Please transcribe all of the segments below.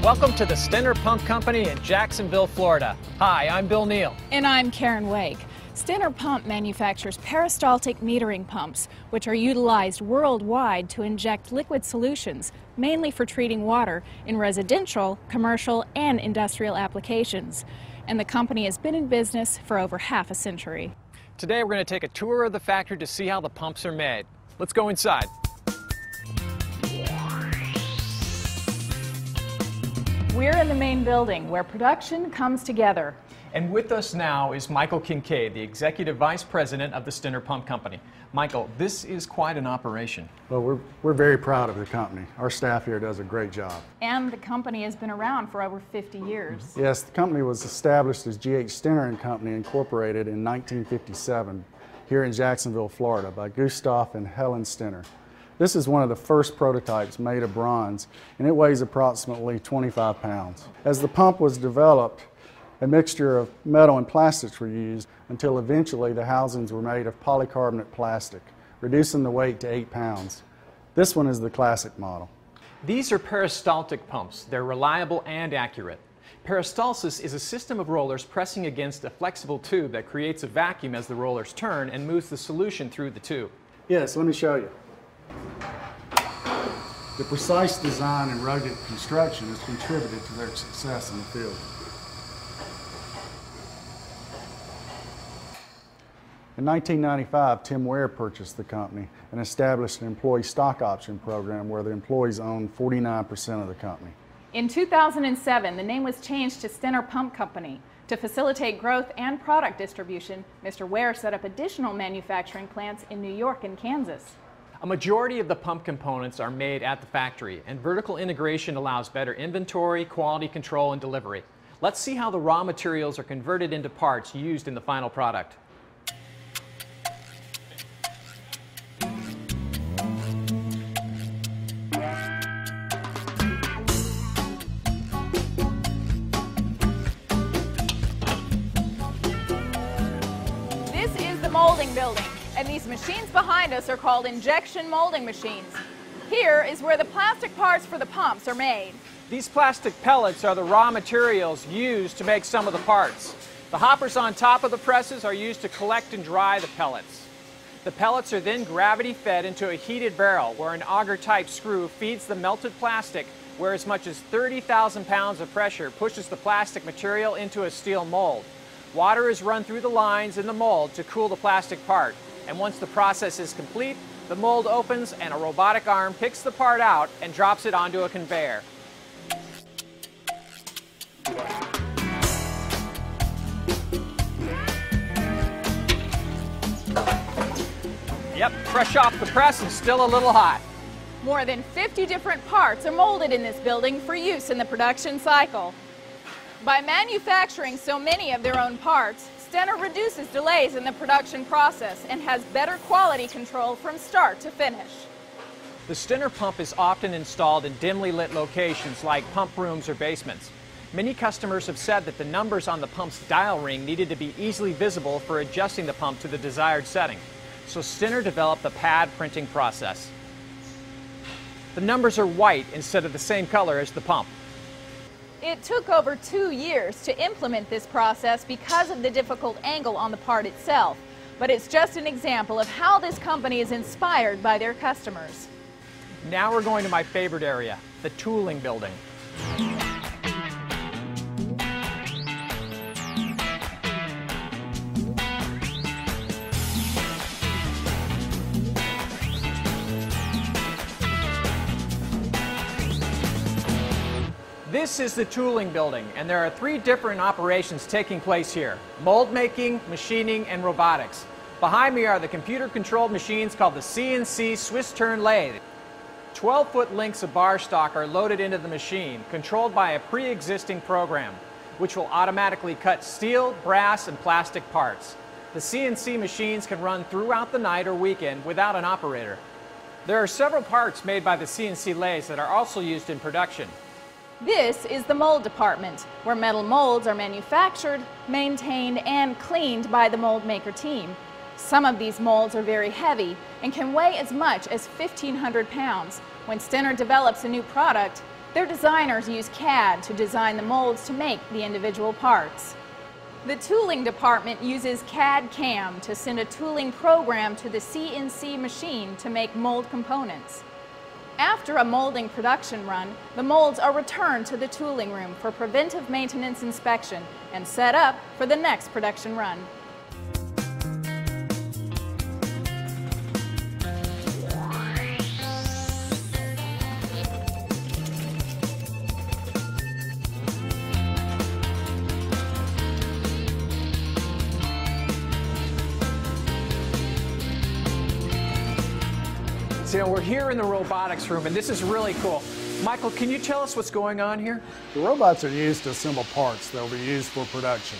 Welcome to the Stenner Pump Company in Jacksonville, Florida. Hi, I'm Bill Neal. And I'm Karen Wake. Stenner Pump manufactures peristaltic metering pumps, which are utilized worldwide to inject liquid solutions, mainly for treating water in residential, commercial, and industrial applications. And the company has been in business for over half a century. Today we're going to take a tour of the factory to see how the pumps are made. Let's go inside. We're in the main building where production comes together. And with us now is Michael Kincaid, the Executive Vice President of the Stenner Pump Company. Michael, this is quite an operation. Well, we're very proud of the company. Our staff here does a great job. And the company has been around for over 50 years. Yes, the company was established as G.H. Stenner and Company, Incorporated in 1957 here in Jacksonville, Florida by Gustav and Helen Stenner. This is one of the first prototypes made of bronze, and it weighs approximately 25 pounds. As the pump was developed, a mixture of metal and plastics were used until eventually the housings were made of polycarbonate plastic, reducing the weight to 8 pounds. This one is the classic model. These are peristaltic pumps. They're reliable and accurate. Peristalsis is a system of rollers pressing against a flexible tube that creates a vacuum as the rollers turn and moves the solution through the tube. Yes, let me show you. The precise design and rugged construction has contributed to their success in the field. In 1995, Tim Ware purchased the company and established an employee stock option program where the employees own 49% of the company. In 2007, the name was changed to Stenner Pump Company. To facilitate growth and product distribution, Mr. Ware set up additional manufacturing plants in New York and Kansas. A majority of the pump components are made at the factory, and vertical integration allows better inventory, quality control, and delivery. Let's see how the raw materials are converted into parts used in the final product. This is the molding building, and these machines behind us are called injection molding machines. Here is where the plastic parts for the pumps are made. These plastic pellets are the raw materials used to make some of the parts. The hoppers on top of the presses are used to collect and dry the pellets. The pellets are then gravity fed into a heated barrel where an auger type screw feeds the melted plastic, where as much as 30,000 pounds of pressure pushes the plastic material into a steel mold. Water is run through the lines in the mold to cool the plastic part, and once the process is complete, the mold opens and a robotic arm picks the part out and drops it onto a conveyor. Yep, fresh off the press and still a little hot. More than 50 different parts are molded in this building for use in the production cycle. By manufacturing so many of their own parts, Stenner reduces delays in the production process and has better quality control from start to finish. The Stenner pump is often installed in dimly lit locations like pump rooms or basements. Many customers have said that the numbers on the pump's dial ring needed to be easily visible for adjusting the pump to the desired setting. So Stenner developed the pad printing process. The numbers are white instead of the same color as the pump. It took over 2 years to implement this process because of the difficult angle on the part itself, but it's just an example of how this company is inspired by their customers. Now we're going to my favorite area, the tooling building. This is the tooling building, and there are 3 different operations taking place here: mold making, machining, and robotics. Behind me are the computer-controlled machines called the CNC Swiss turn lathe. 12-foot lengths of bar stock are loaded into the machine, controlled by a pre-existing program, which will automatically cut steel, brass, and plastic parts. The CNC machines can run throughout the night or weekend without an operator. There are several parts made by the CNC lathes that are also used in production. This is the mold department, where metal molds are manufactured, maintained, and cleaned by the mold maker team. Some of these molds are very heavy and can weigh as much as 1,500 pounds. When Stenner develops a new product, Their designers use CAD to design the molds to make the individual parts. The tooling department uses CAD-CAM to send a tooling program to the CNC machine to make mold components. After a molding production run, the molds are returned to the tooling room for preventive maintenance inspection and set up for the next production run. So we're here in the robotics room, and this is really cool. Michael, can you tell us what's going on here? The robots are used to assemble parts that will be used for production.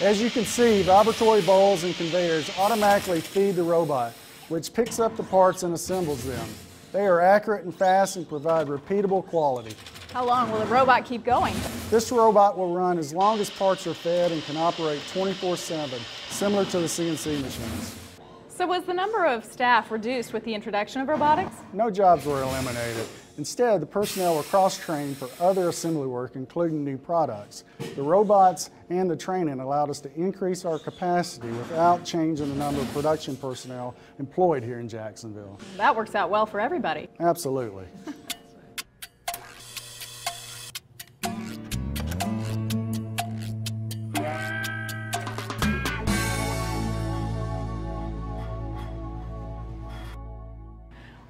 As you can see, vibratory bowls and conveyors automatically feed the robot, which picks up the parts and assembles them. They are accurate and fast and provide repeatable quality. How long will the robot keep going? This robot will run as long as parts are fed and can operate 24/7, similar to the CNC machines. So was the number of staff reduced with the introduction of robotics? No jobs were eliminated. Instead, the personnel were cross-trained for other assembly work, including new products. The robots and the training allowed us to increase our capacity without changing the number of production personnel employed here in Jacksonville. That works out well for everybody. Absolutely.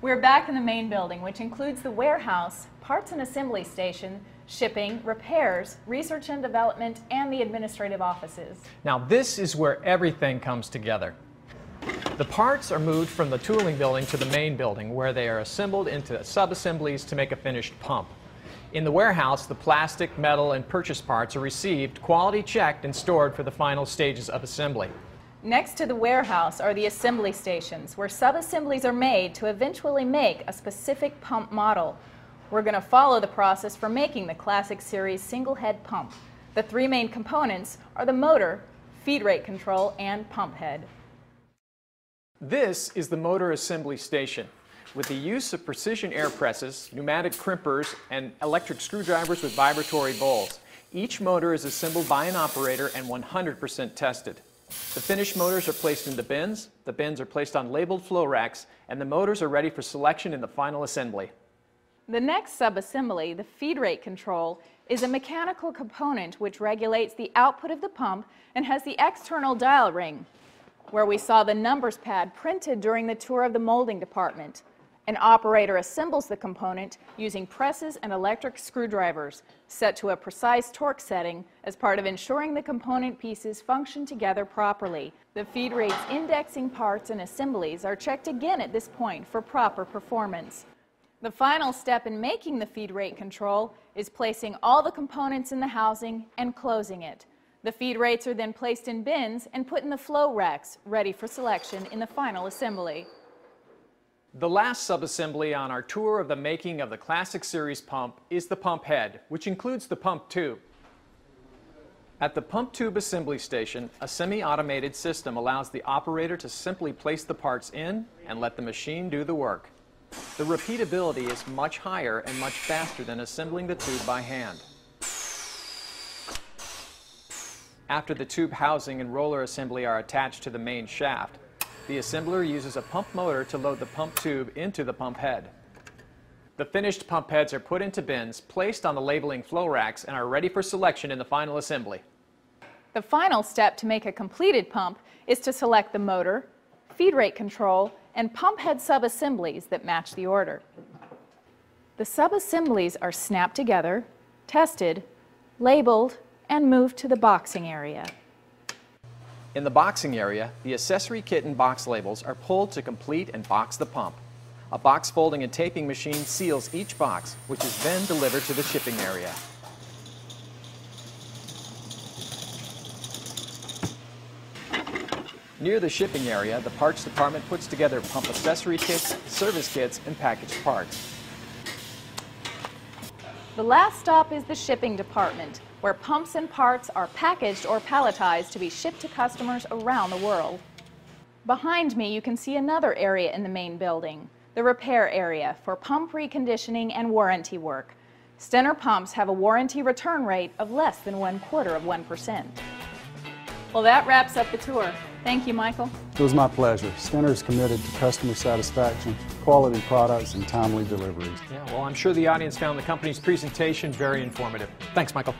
We're back in the main building, which includes the warehouse, parts and assembly station, shipping, repairs, research and development, and the administrative offices. Now this is where everything comes together. The parts are moved from the tooling building to the main building, where they are assembled into sub-assemblies to make a finished pump. In the warehouse, the plastic, metal, and purchase parts are received, quality checked, and stored for the final stages of assembly. Next to the warehouse are the assembly stations, where sub-assemblies are made to eventually make a specific pump model. We're going to follow the process for making the Classic Series single-head pump. The three main components are the motor, feed rate control, and pump head. This is the motor assembly station. With the use of precision air presses, pneumatic crimpers, and electric screwdrivers with vibratory bowls, each motor is assembled by an operator and 100% tested. The finished motors are placed into bins, the bins are placed on labeled flow racks, and the motors are ready for selection in the final assembly. The next sub-assembly, the feed rate control, is a mechanical component which regulates the output of the pump and has the external dial ring, where we saw the numbers pad printed during the tour of the molding department. An operator assembles the component using presses and electric screwdrivers set to a precise torque setting as part of ensuring the component pieces function together properly. The feed rates indexing parts and assemblies are checked again at this point for proper performance. The final step in making the feed rate control is placing all the components in the housing and closing it. The feed rates are then placed in bins and put in the flow racks, ready for selection in the final assembly. The last sub-assembly on our tour of the making of the Classic Series pump is the pump head, which includes the pump tube. At the pump tube assembly station, a semi-automated system allows the operator to simply place the parts in and let the machine do the work. The repeatability is much higher and much faster than assembling the tube by hand. After the tube housing and roller assembly are attached to the main shaft, the assembler uses a pump motor to load the pump tube into the pump head. The finished pump heads are put into bins, placed on the labeling flow racks, and are ready for selection in the final assembly. The final step to make a completed pump is to select the motor, feed rate control, and pump head sub-assemblies that match the order. The sub-assemblies are snapped together, tested, labeled, and moved to the boxing area. In the boxing area, the accessory kit and box labels are pulled to complete and box the pump. A box folding and taping machine seals each box, which is then delivered to the shipping area. Near the shipping area, the parts department puts together pump accessory kits, service kits, and packaged parts. The last stop is the shipping department, where pumps and parts are packaged or palletized to be shipped to customers around the world. Behind me, you can see another area in the main building. the repair area for pump reconditioning and warranty work. Stenner pumps have a warranty return rate of less than 0.25%. Well, that wraps up the tour. Thank you, Michael. It was my pleasure. Stenner is committed to customer satisfaction, quality products, and timely deliveries. Yeah, well, I'm sure the audience found the company's presentation very informative. Thanks, Michael.